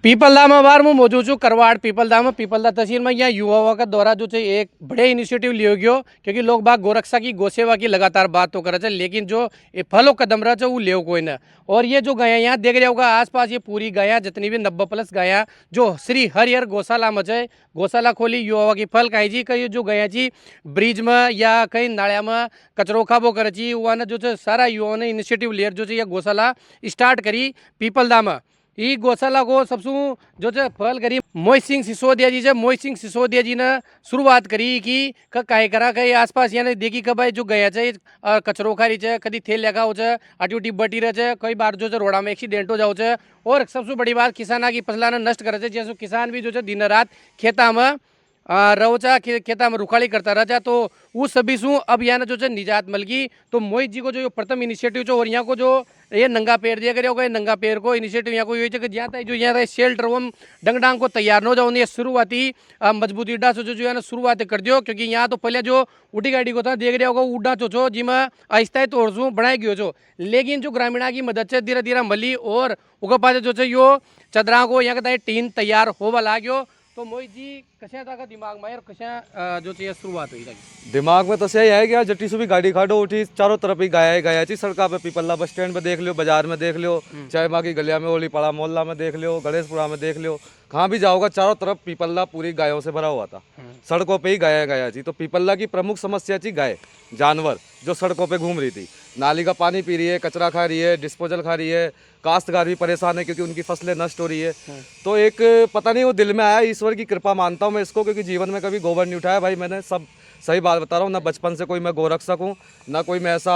पीपलदा में बार मैं मौजूद छूँ करवाड़ पीपलदा तहसील में यहाँ युवाओं का द्वारा जो एक बड़े इनिशिएटिव लियो गयो क्योंकि लोग बाग गोरक्षा की गोसेवा की लगातार बात तो करे लेकिन जो ये फलो कदम रहा वो ले कोई ना। और ये जो गायाँ यहाँ देख रहे होगा आसपास ये पूरी गायाँ जितनी भी 90+ गायाँ जो श्री हरिहर गौशाला में है गौशाला खोली युवा की फल कहीं जी कहीं जो गया जी ब्रिज में या कहीं नालिया में कचरो खाबो करे जी वहाँ ने जो सारा युवाओं ने इनिशिएटिव लिया जो ये गौशाला स्टार्ट करी पीपलदा में। ई गौशाला को सबसे जो फल करी मोहित सिंह सिसोदिया जी मोहित सिंह सिसोदिया जी ने शुरुआत करी कि काय करा कहीं आसपास यानी देखी कि भाई जो गया है कचरो खारी है कभी थेल लगा हो आटी बटी रहे कई बार जो रोड़ा में एक्सीडेंट हो जाओ और सबसे बड़ी बात किसाना की फसला ने नष्ट करे जैसे किसान भी जो दिन रात खेता में रहो खेता में रुखाड़ी करता रहा तो उस सभी शू अब यहाँ जो निजात मिल गई। तो मोहित जी को जो प्रथम इनिशिएटिव और यहाँ को जो ये नंगा पेड़ दिया करे होगा नंगा पेड़ को इनिशिएटिव यहाँ को ये कि जहाँ तक जो यहाँ शेल्टर वो डंग डांग को तैयार न हो जाओ ये शुरुआती मजबूत ईडा से जो है शुरुआत कर दियो क्योंकि यहाँ तो पहले जो उठी गाड़ी को था देख रहे होगा उड्डा चो जिसमें आहिस्ता तौर से बनाई गयो छो लेकिन जो ग्रामीणा की मदद से धीरे धीरे मली और उनके पास जो यो चदरा को यहाँ का टीन तैयार होवा लागो। तो मोहित जी कशा था दिमाग में और कशा जो चाहिए शुरुआत हुई दिमाग में तो सही है कि जट्टी से भी गाड़ी खाड़ो उठी चारों तरफ ही गाया थी सड़का पे पीपल्ला बस स्टैंड पे देख लियो बाजार में देख लियो चाय माँ की गलिया में ओली पड़ा मोहल्ला में देख लियो गणेशपुरा में देख लियो कहाँ भी जाओगा चारों तरफ पीपल्ला पूरी गायों से भरा हुआ था। सड़कों पे ही गाया थी। तो पीपल्ला की प्रमुख समस्या थी गाय जानवर जो सड़कों पे घूम रही थी नाली का पानी पी रही है कचरा खा रही है डिस्पोजल खा रही है काश्तकार भी परेशान है क्योंकि उनकी फसलें नष्ट हो रही है। तो एक पता नहीं वो दिल में आया ईश्वर की कृपा मानता हूँ मैं इसको क्योंकि जीवन में कभी गोबर नहीं उठाया भाई मैंने सब सही बात बता रहा हूँ ना बचपन से कोई मैं गोरक्षक हूँ ना कोई मैं ऐसा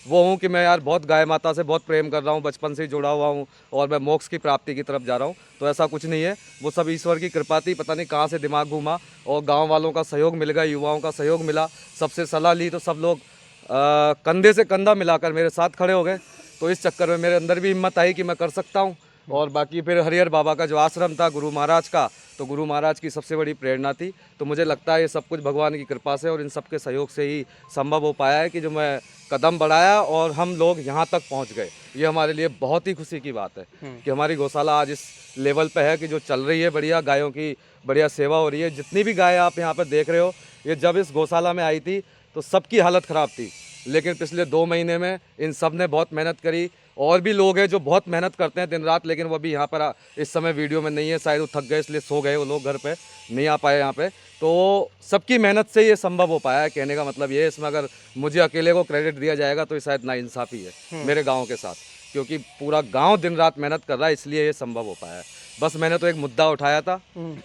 वो हूँ कि मैं यार बहुत गाय माता से बहुत प्रेम कर रहा हूँ बचपन से ही जुड़ा हुआ हूँ और मैं मोक्ष की प्राप्ति की तरफ जा रहा हूँ। तो ऐसा कुछ नहीं है वो सब ईश्वर की कृपा थी पता नहीं कहाँ से दिमाग घूमा और गाँव वालों का सहयोग मिल गया युवाओं का सहयोग मिला सबसे सलाह ली तो सब लोग कंधे से कंधा मिलाकर मेरे साथ खड़े हो गए। तो इस चक्कर में मेरे अंदर भी हिम्मत आई कि मैं कर सकता हूँ। और बाकी फिर हरिहर बाबा का जो आश्रम था गुरु महाराज का तो गुरु महाराज की सबसे बड़ी प्रेरणा थी। तो मुझे लगता है ये सब कुछ भगवान की कृपा से और इन सब के सहयोग से ही संभव हो पाया है कि जो मैं कदम बढ़ाया और हम लोग यहाँ तक पहुँच गए। ये हमारे लिए बहुत ही खुशी की बात है कि हमारी गौशाला आज इस लेवल पे है कि जो चल रही है बढ़िया गायों की बढ़िया सेवा हो रही है। जितनी भी गायें आप यहाँ पर देख रहे हो ये जब इस गौशाला में आई थी तो सबकी हालत ख़राब थी लेकिन पिछले 2 महीने में इन सब ने बहुत मेहनत करी। और भी लोग हैं जो बहुत मेहनत करते हैं दिन रात लेकिन वो भी यहाँ पर इस समय वीडियो में नहीं है शायद वो थक गए इसलिए सो गए वो लोग घर पे नहीं आ पाए यहाँ पे। तो सबकी मेहनत से ये संभव हो पाया है। कहने का मतलब ये है इसमें अगर मुझे अकेले को क्रेडिट दिया जाएगा तो शायद नाइंसाफ़ी है मेरे गाँव के साथ क्योंकि पूरा गाँव दिन रात मेहनत कर रहा है इसलिए ये संभव हो पाया है। बस मैंने तो एक मुद्दा उठाया था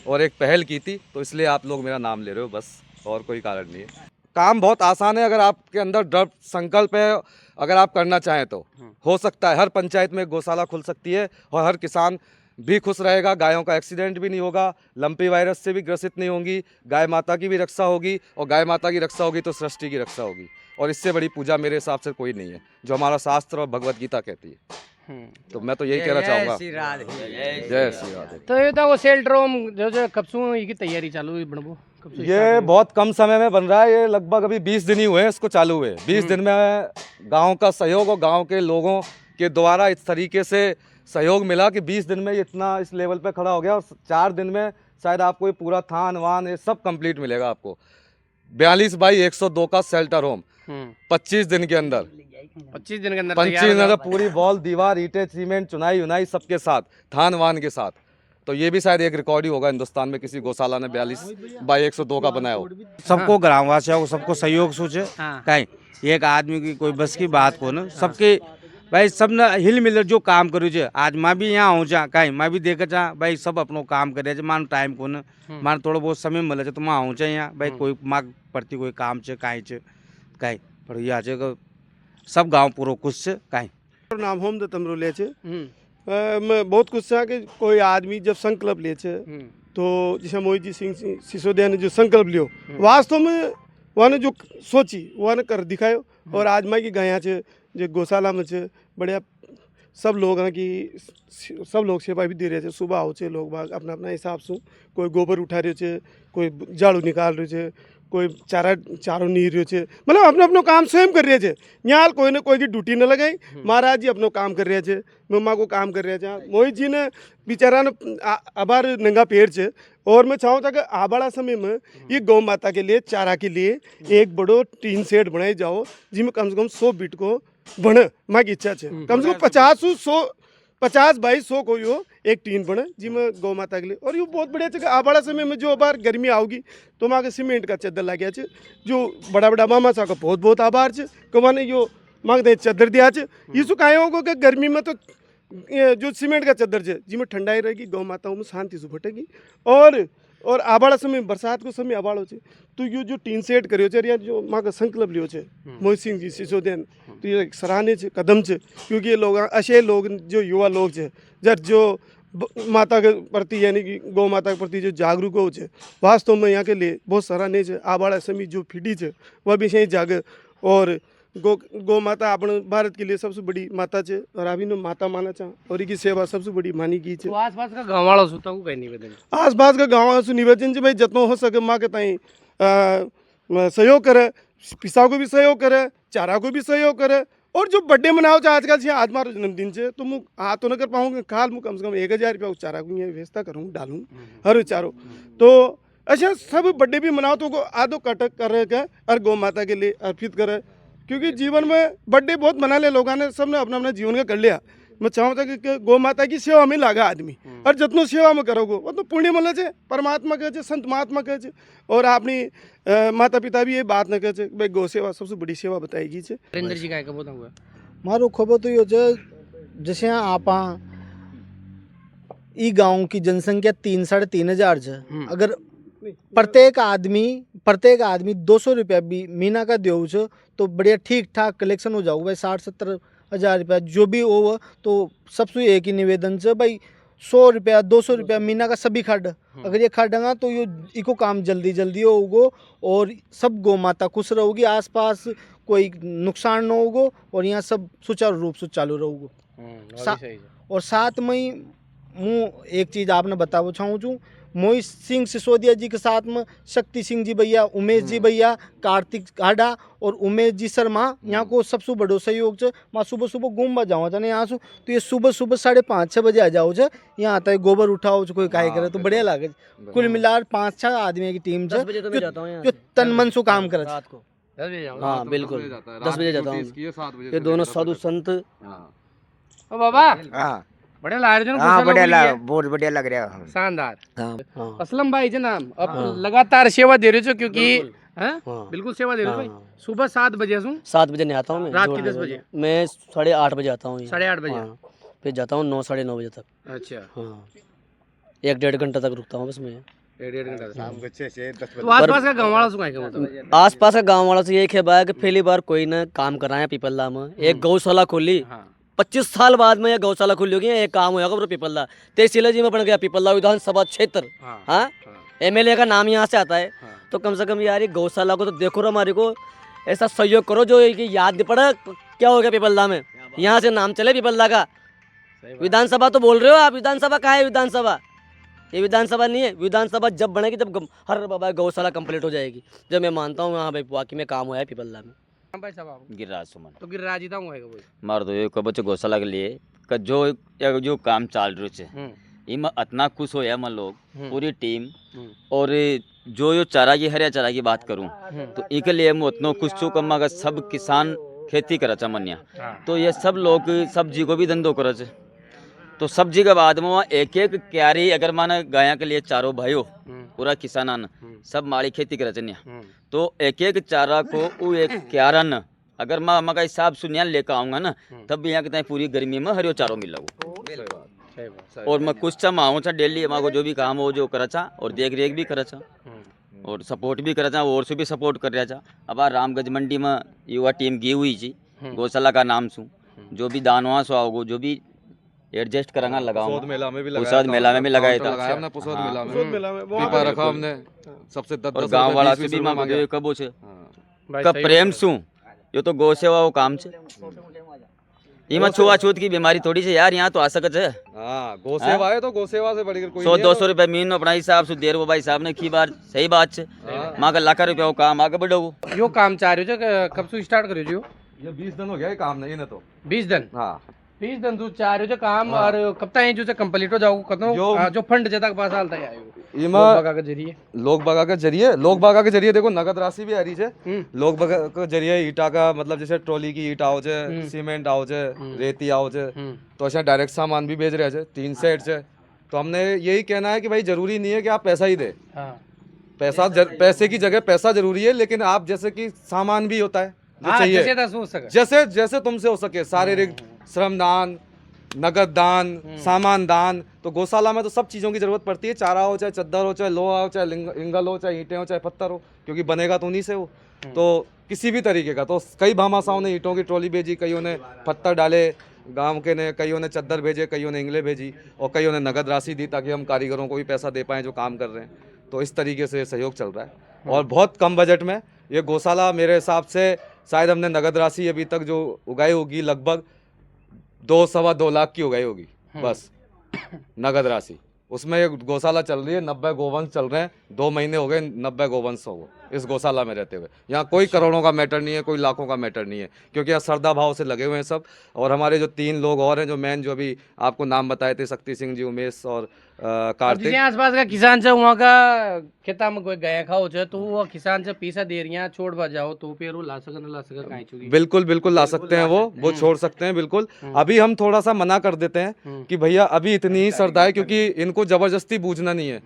और एक पहल की थी तो इसलिए आप लोग मेरा नाम ले रहे हो बस और कोई कारण नहीं है। काम बहुत आसान है अगर आपके अंदर दृढ़ संकल्प है अगर आप करना चाहें तो हो सकता है। हर पंचायत में गौशाला खुल सकती है और हर किसान भी खुश रहेगा गायों का एक्सीडेंट भी नहीं होगा लंपी वायरस से भी ग्रसित नहीं होंगी गाय माता की भी रक्षा होगी और गाय माता की रक्षा होगी तो सृष्टि की रक्षा होगी और इससे बड़ी पूजा मेरे हिसाब से कोई नहीं है जो हमारा शास्त्र और भगवत गीता कहती है। तो मैं तो यही कहना चाहूँगा जय श्री राधे। तो ये तो सेल्ट्रोम जो कब से की तैयारी चालू हुई बनबो ये बहुत कम समय में बन रहा है। ये लगभग अभी 20 दिन ही हुए हैं इसको चालू हुए। 20 दिन में गांव का सहयोग और गांव के लोगों के द्वारा इस तरीके से सहयोग मिला कि 20 दिन में इतना इस लेवल पे खड़ा हो गया और 4 दिन में शायद आपको ये पूरा थान वान ये सब कंप्लीट मिलेगा आपको। 42/102 का शेल्टर होम 25 दिन के अंदर 25 दिन के अंदर 25 दिन अंदर पूरी वॉल दीवार ईंटें सीमेंट चुनाई उनाई सबके साथ थान वान के साथ। तो ये भी शायद एक रिकॉर्ड ही होगा हिंदुस्तान में किसी गौशाला ने 42/102 का बनाया हो। सबको ग्रामवासियों को सबको सहयोग सोचे कहीं एक आदमी की कोई बस की बात को ना सबके भाई सब ना हिल मिल जो काम करो जे आज मैं भी यहाँ हूँ जा कहीं मैं भी देखा जा भाई सब अपनो काम करे मान टाइम को ना मान थोड़ा बहुत समय मिले तो मैं आऊँ यहाँ भाई कोई माग प्रति कोई काम चे कहीं पर यहाँ सब गाँव पूरा खुश से कहीं नाम होम दे तमरुले छे मैं बहुत खुश है कि कोई आदमी जब संकल्प ले छे तो जैसे मोहित जी सिंह सिसोदिया ने जो संकल्प लियो वास्तव में वहाँ जो सोची वहाँ कर दिखायो और आज मैं की गया छे जो गौशाला में छे बढ़िया सब लोग हैं कि सब लोग सेवा भी दे रहे थे। सुबह हो छे लोग बाग अपना अपना हिसाब से कोई गोबर उठा रहे छे कोई झाड़ू निकाल रहे छे कोई चारो नहीं रह्यो छे मतलब अपनो अपनो काम स्वयं कर रहे छे यहाँ कोई ने कोई की ड्यूटी न लगाई महाराज जी अपनो काम कर रहे छे मम्मा को काम कर रहे छे मोहित जी ने बेचारा ने आभार नंगा पेड़ छे और मैं चाहूँ था कि आबाड़ा समय में ये गौ माता के लिए चारा के लिए एक बड़ो टीन सेट बनाई जाओ जिसमें कम से कम 100 बीट को बने माँ की इच्छा है कम से कम 50 बाई 100 कोई हो एक टीन बने जिसमें गौ माता के लिए और ये बहुत बढ़िया जगह आबाड़ा समय में जो बार गर्मी आओगी तो वहाँ के सीमेंट का चद्दर लग गया जो बड़ा बड़ा मामा सा का बहुत बहुत आभार है कि मैंने यो मांगते चद्दर दिया ये सु काहे होगा कि गर्मी में तो जो सीमेंट का चद्दर है जिसमें ठंडाई रहेगी गौ माताओं में शांति से फटेगी और आबाड़ा समय बरसात को समय आबाड़ो छे तो ये जो टीन सेट करियो छे या जो माँ का संकल्प लियो छे मोहित सिंह जी सिसोदिया तो ये एक सराहनीय छे कदम छे क्योंकि ये लोग ऐसे लोग जो युवा लोग छे जो माता के प्रति यानी कि गौ माता के प्रति जो जागरूक हो छे वास्तव में यहाँ के लिए बहुत सराहनीय छे आबाड़ा समिति जो फीडी छे वह भी सही जागे और गौ माता अपने भारत के लिए सबसे बड़ी माता छे और अभी ने माता माना चा और इनकी सेवा सबसे बड़ी मानी की छे। तो आसपास का गांव वालों से तो कहीं निवेदन आसपास का गाँव से निवेदन भाई जितना हो सके माँ के ताई सहयोग करे पिसा को भी सहयोग करे चारा को भी सहयोग करे और जो बर्थडे मनाओ आजकल से आज मारो जन्मदिन से तो मुझ आ तो न कर पाऊँगा खाल मुझ कम से कम 1000 रुपया चारा को व्यवस्था करूँ डालूँ हर चारों तो अच्छा सब बर्थडे भी मनाओ तो आधो कटक करे और गौ माता के लिए अर्पित करे क्योंकि जीवन में बर्थडे बहुत मना ले लोगों ने सबने अपना अपना जीवन का कर लिया मैं चाहूँगा कि गौ माता की सेवा में लागा आदमी और जितनो सेवा में करोगे वो तो पुण्य मिले छे परमात्मा कहे संत महात्मा कहे और अपनी माता पिता भी ये बात न कहे भाई गौ सेवा सबसे बड़ी सेवा बताएगी छे। नरेंद्र जी का बोलता हुआ मारो खबर तो यो छे जैसे आपा ई गांव की जनसंख्या 3-3.5 छे अगर प्रत्येक आदमी 200 रुपया भी महीना का देव छे तो बढ़िया ठीक ठाक कलेक्शन हो जाओ भाई 60-70 हज़ार रुपया जो भी हो तो सबसे एक ही निवेदन से भाई 100 रुपया 200 रुपया महीना का सभी खड अगर ये खडेगा तो ये इको काम जल्दी होगा और सब गौ माता खुश रहोगी आसपास कोई नुकसान न होगा और यहाँ सब सुचारू रूप से चालू रहोगा और साथ में मैं एक चीज़ आपने बताना चाहूँ छूँ मोहित सिंह सिसोदिया जी के साथ में शक्ति सिंह जी भैया उमेश जी भैया कार्तिक हाडा और उमेश जी शर्मा यहाँ को सबसे बड़ो सहयोग है मैं सुबह घूमवा जाऊँ था यहाँ से तो ये सुबह 5:30-6 बजे आ जाओ छे यहाँ आता है गोबर उठाओ कोई काय करे तो बढ़िया लगे कुल मिलाकर 5-6 आदमी की टीम है जो तन मन से काम करे। हाँ बिल्कुल 10 बजे जाता हूँ ये दोनों साधु संत बाबा बढ़िया लग रहा है। हाँ बढ़िया बहुत बढ़िया लग रहा है शानदार। हाँ असलम भाई जना अब लगातार सेवा दे रहे हो क्योंकि बिल्कुल सेवा दे रहे हो भाई। सुबह 7 बजे से 7 बजे नहीं आता हूँ मैं रात के 10 बजे मैं 8:30 बजे आता हूँ 8:30 बजे फिर जाता हूँ 9-9:30 बजे तक। अच्छा हाँ 1-1.5 घंटा तक रुकता हूँ बस मैं। 1-1.5 घंटा तो आसपास का गाँव वाला से आसपास का गाँव वाला से ये खेबा है कि पहली बार कोई ने काम कराया पीपलदा में एक गौशाला खोली 25 साल बाद में यह गौशाला खुली होगी एक काम होगा पीपलदा तहसील जी में बन गया पीपलदा विधानसभा क्षेत्र। हाँ MLA का नाम यहाँ से आता है तो कम से कम यार ये गौशाला को तो देखो हमारे को ऐसा सहयोग करो जो याद नहीं पड़ा क्या हो गया पीपलदा में यहाँ से नाम चले पीपलदा का। विधानसभा तो बोल रहे हो आप विधानसभा कहाँ है विधानसभा ये विधानसभा नहीं है विधानसभा जब बनेगी जब हर बाबा गौशाला कंप्लीट हो जाएगी जब मैं मानता हूँ हाँ भाई वाकई में काम हुआ है पीपलदा में। गिरिराज सुमन तो गिरिराज ही होएगा वो मार दो एक बच्चे गौशाला के लिए जो काम चाल रहे छे इमा इतना खुश होया मन लोग पूरी टीम और जो चारा की हरिया चारा की बात करूं तो इके लिए मैं उतना खुश छू कम अगर सब किसान खेती करे चा मनिया तो ये सब लोग सब्जी को भी धंधो करे छे तो सब्जी के बाद में एक क्यारी अगर माना गाया के लिए चारों भाइयों पूरा किसान सब माड़ी खेती करे छनिया तो एक चारा को वो एक क्यारा न अगर मैं का हिसाब सुनिया लेकर आऊंगा ना तब भी यहाँ के पूरी गर्मी में हरियो चारो मिल और मैं कुछ चा माँ डेली माँ को जो भी काम हो जो करा चा और देख रेख भी करा चा और सपोर्ट भी करा चा और से भी सपोर्ट कर रहा चा। अब रामगंज मंडी में युवा टीम गई हुई जी गौशाला का नाम सु जो भी दानवा सो आओगे जो भी एडजस्ट करांगा लगाऊंगा पुसाद मेला में भी लगाया था सबसे और गांव वाला से भी मांगे कबो छे का प्रेम सु यो तो गौ सेवा वो काम छे इमा छुआछूत की बीमारी थोड़ी सी यार, यहाँ तो आ सकत है। हाँ गोसेवा है तो गोसेवा से बढ़कर कोई 100-200 रुपए मीन अपना हिसाब से देर वो भाई साहब ने की बार सही बात है। माँ का लाख रुपया वो काम आगे बढ़ो। यो काम चाह रहे हो कब से स्टार्ट करो जो ये 20 दिन हो गया ये काम नहीं ना तो 20 दिन हाँ 20 दिन तू चाह रहे हो काम और कब तक जो कंप्लीट हो जाओ कतो जो फंड जता के पास हालता है इमा के जरिए लोग बागा के जरिए देखो नगद राशि भी आ रही है। लोग बागा के जरिए ईटा का मतलब जैसे ट्रॉली की ईटा हो जाए, सीमेंट आओ जाए, रेती आओ जाए, तो ऐसा डायरेक्ट सामान भी भेज रहे हैं 3 सेट से। तो हमने यही कहना है कि भाई जरूरी नहीं है कि आप पैसा ही दे, पैसे की जगह पैसा जरूरी है, लेकिन आप जैसे कि सामान भी होता है जो चाहिए, जैसे तुमसे हो सके, शारीरिक श्रम दान, नगद दान, सामान दान। तो गौशाला में तो सब चीज़ों की जरूरत पड़ती है, चारा हो चाहे चद्दर हो चाहे लोहा हो चाहे इंगल हो चाहे ईंटें हो चाहे पत्थर हो, क्योंकि बनेगा तो उन्हीं से हो। तो किसी भी तरीके का, तो कई भामाशाहों ने ईंटों की ट्रॉली भेजी, कईयों ने पत्थर डाले गांव के ने, कईयों ने चद्दर भेजे, कईयों ने इंगलें भेजी और कईयों ने नगद राशि दी ताकि हम कारीगरों को भी पैसा दे पाएँ जो काम कर रहे हैं। तो इस तरीके से सहयोग चल रहा है और बहुत कम बजट में ये गौशाला मेरे हिसाब से शायद हमने नगद राशि अभी तक जो उगाई होगी लगभग 2-2.25 लाख की उगाई होगी बस नगद राशि। उसमें ये गौशाला चल रही है, 90 गोवंश चल रहे हैं, 2 महीने हो गए 90 गोवंश हो इस गौशाला में रहते हुए। यहाँ कोई करोड़ों का मैटर नहीं है, कोई लाखों का मैटर नहीं है, क्योंकि यहाँ श्रद्धा भाव से लगे हुए हैं सब। और हमारे जो 3 लोग और हैं जो मेन, जो अभी आपको नाम बताए थे, शक्ति सिंह जी, उमेश और कार्तिक। आसपास का किसान से वहाँ का खेता में कोई गया खाओ चाहे तो वो किसान से पैसा दे रही है छोड़ बा जाओ तो फिर वो ला सके काहे चुकी। बिल्कुल ला सकते हैं, वो छोड़ सकते हैं बिल्कुल। अभी हम थोड़ा सा मना कर देते हैं कि भैया अभी इतनी ही श्रद्धा है, क्योंकि इनको जबरदस्ती बूझना नहीं है।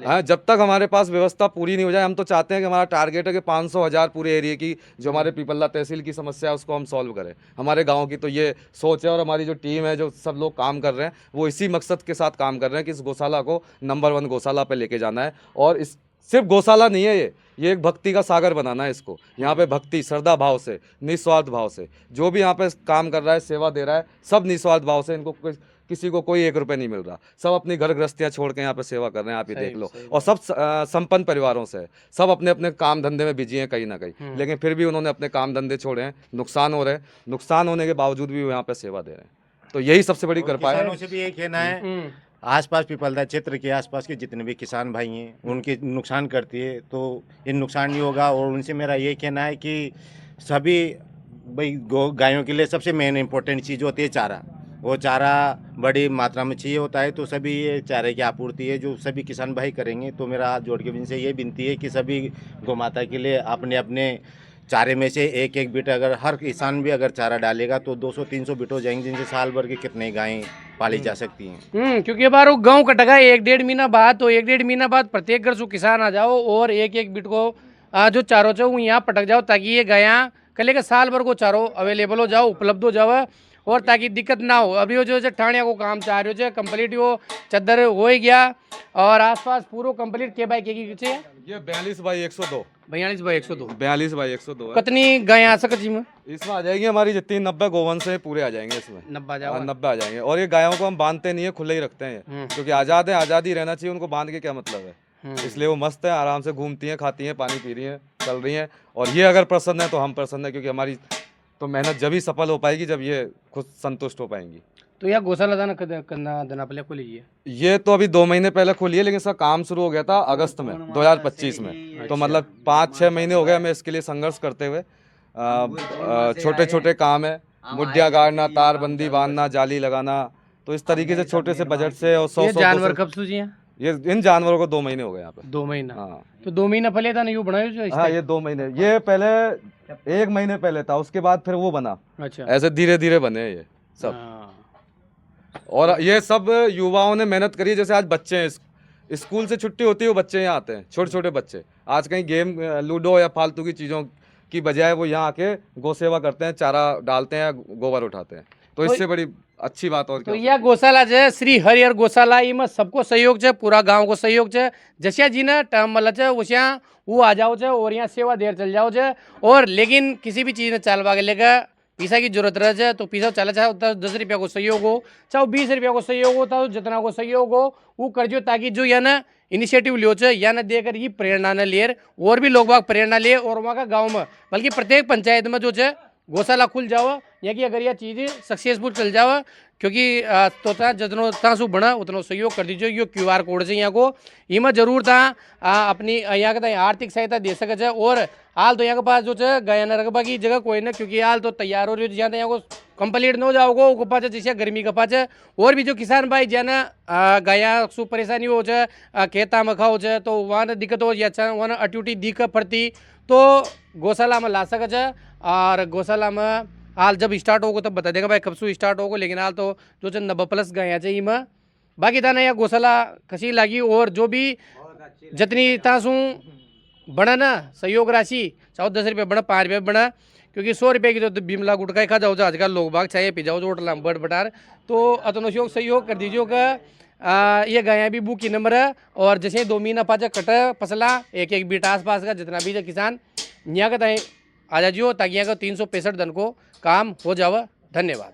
हाँ, जब तक हमारे पास व्यवस्था पूरी नहीं हो जाए, हम तो चाहते हैं कि हमारा टारगेट है कि 500,000 पूरे एरिया की जो हमारे पीपल्ला तहसील की समस्या है उसको हम सॉल्व करें। हमारे गाँव की तो ये सोच है और हमारी जो टीम है, जो सब लोग काम कर रहे हैं, वो इसी मकसद के साथ काम कर रहे हैं कि इस गौशाला को नंबर 1 गौशाला पे लेके जाना है। और इस सिर्फ गौशाला नहीं है, ये एक भक्ति का सागर बनाना है इसको। यहाँ पे भक्ति, श्रद्धा भाव से, निस्वार्थ भाव से जो भी यहाँ पे काम कर रहा है, सेवा दे रहा है, सब निस्वार्थ भाव से। इनको किसी को कोई 1 रुपये नहीं मिल रहा, सब अपनी घर गृहस्थियाँ छोड़ के यहाँ पे सेवा कर रहे हैं, आप ही देख लो। और सब संपन्न परिवारों से, सब अपने अपने काम धंधे में बिजी हैं कहीं ना कहीं, लेकिन फिर भी उन्होंने अपने काम धंधे छोड़े हैं, नुकसान हो रहे हैं, नुकसान होने के बावजूद भी वो यहाँ पे सेवा दे रहे हैं। तो यही सबसे बड़ी कृपा है। किसानों से भी यही कहना है, आसपास पीपलदा क्षेत्र के आसपास के जितने भी किसान भाई हैं उनके नुकसान करती है तो ये नुकसान नहीं होगा। और उनसे मेरा ये कहना है कि सभी भाई गायों के लिए सबसे मेन इम्पोर्टेंट चीज़ होती है चारा। वो चारा बड़ी मात्रा में चाहिए होता है, तो सभी ये चारे की आपूर्ति है जो सभी किसान भाई करेंगे। तो मेरा हाथ जोड़ के इनसे ये विनती है कि सभी गौ माता के लिए अपने अपने चारे में से 1-1 बिट, अगर हर किसान भी अगर चारा डालेगा तो 200-300 बिट हो जाएंगे, जिनसे साल भर की कितने गायें पाली जा सकती हैं। क्योंकि बार वो गाँव कटगा 1-1.5 महीना बाद, तो 1-1.5 महीना बाद प्रत्येक घर से किसान आ जाओ और 1-1 बिट को जो चारों चाहो वो यहाँ पटक जाओ, ताकि ये गायाँ कल के साल भर को चारों अवेलेबल हो जाओ, उपलब्ध हो जाओ, और ताकि दिक्कत ना हो। अभी वो जो ठाणिया को काम चाह रहे हो कंप्लीट, वो चद्दर हो ही गया और आसपास पूरा कंप्लीट के बाई के ये 42/102 42/102 42/102 कितनी गाय आ सकती में? इसमें आ जाएंगी हमारी जितनी 90 गोवंश है पूरे आ जाएंगे इसमें, 90 आ जाएंगे। और ये गायों को हम बांधते नहीं है, खुले ही रखते हैं, क्योंकि आज़ाद है, आज़ादी रहना चाहिए, उनको बांध के क्या मतलब है। इसलिए वो मस्त है, आराम से घूमती हैं, खाती हैं, पानी पी रही हैं, चल रही हैं। और ये अगर प्रसन्न है तो हम प्रसन्न है, क्योंकि हमारी तो मेहनत जब ही सफल हो पाएगी जब ये खुद संतुष्ट हो पाएंगी। तो यह गौशाला दाना पहले खोली है? ये तो अभी 2 महीने पहले खोली है, लेकिन इसका काम शुरू हो गया था अगस्त में 2025 में। तो मतलब 5-6 महीने हो गए हमें इसके लिए संघर्ष करते हुए। छोटे छोटे काम है, मुड्डिया गाड़ना, तारबंदी बांधना, जाली लगाना, तो इस तरीके से छोटे से बजट से। और 100 जानवर कब सूझी? ये इन जानवरों को 2 महीने हो गए यहाँ पे। 2 महीना? हाँ। तो 2 महीना पहले था ना यू बनाया? हाँ, ये 2 महीने, ये पहले 1 महीने पहले था, उसके बाद फिर वो बना। अच्छा, ऐसे धीरे धीरे बने ये सब। और ये सब युवाओं ने मेहनत करी है। जैसे आज बच्चे हैं, स्कूल से छुट्टी होती है, वो बच्चे यहाँ आते हैं, छोटे छोटे बच्चे। आज कहीं गेम, लूडो या फालतू की चीज़ों की बजाय वो यहाँ आके गौ सेवा करते हैं, चारा डालते हैं, गोबर उठाते हैं। तो इससे बड़ी अच्छी बात और तो यह गौशाला है श्री हरिहर गौशाला, इनमें सबको सहयोग है, पूरा गांव को सहयोग है। जैसे जी ने टाइम मतलब है वैसे वो आ जाओ है और यहाँ सेवा देर चल जाओ है। और लेकिन किसी भी चीज़ ने चालवा के लेकर पैसा की जरूरत रहे तो पैसा चला, चाहे 10 रुपया को सहयोग हो, चाहे 20 रुपया को सहयोग हो, तो जितना को सहयोग हो वो कर जो, ताकि जो या ना इनिशिएटिव लियो है या ना देकर ये प्रेरणा न ले और भी लोग बाग प्रेरणा ले और वहाँ का गाँव में, बल्कि प्रत्येक पंचायत में जो है गौशाला खुल जाओ यहाँ की अगर यह चीज़ सक्सेसफुल चल जाओ, क्योंकि तो जितनो तासु बना उतनो सहयोग कर दीजिए। यो QR कोड से यहाँ को इमा जरूर था अपनी यहाँ का आर्थिक सहायता दे सके छे। और हाल तो यहाँ के पास जो है गाय न रखबा की जगह कोई ना, क्योंकि हाल तो तैयार हो रही है, यहाँ को कंप्लीट न हो जाओगे वो पाचे जैसे गर्मी का पाचे। और भी जो किसान भाई जाना गाया सु परेशानी हो जाए खेता में खाओ छे तो वहाँ ने दिक्कत हो जाए, वहाँ अट्यूटी दिक्कत पड़ती तो गौशाला में ला सके छे। और गौशाला में हाल जब स्टार्ट होगा तब बता देगा भाई कब से स्टार्ट होगा, लेकिन हाल तो जो 90+ गाय चाहिए में बाकी था ना या गौशाला कसी लगी। और जो भी जितनी तासू बना ना सहयोग राशि, चाहे 10 रुपये बना 5 रुपये बना, क्योंकि 100 रुपये की तो बिमला गुटका खा जाओ आजकल लोग बाग चाहे पी जाओ होटल बट बटार, तो अतनो सहयोग कर दीजिए का ये गायें भी बुक की नंबर है। और जैसे 2 महीना पाचा कट फसला एक बीट आसपास का जितना भी किसान यहाँ का आ जाइयो, ताकि यहाँ का 365 दिन को काम हो जावा। धन्यवाद।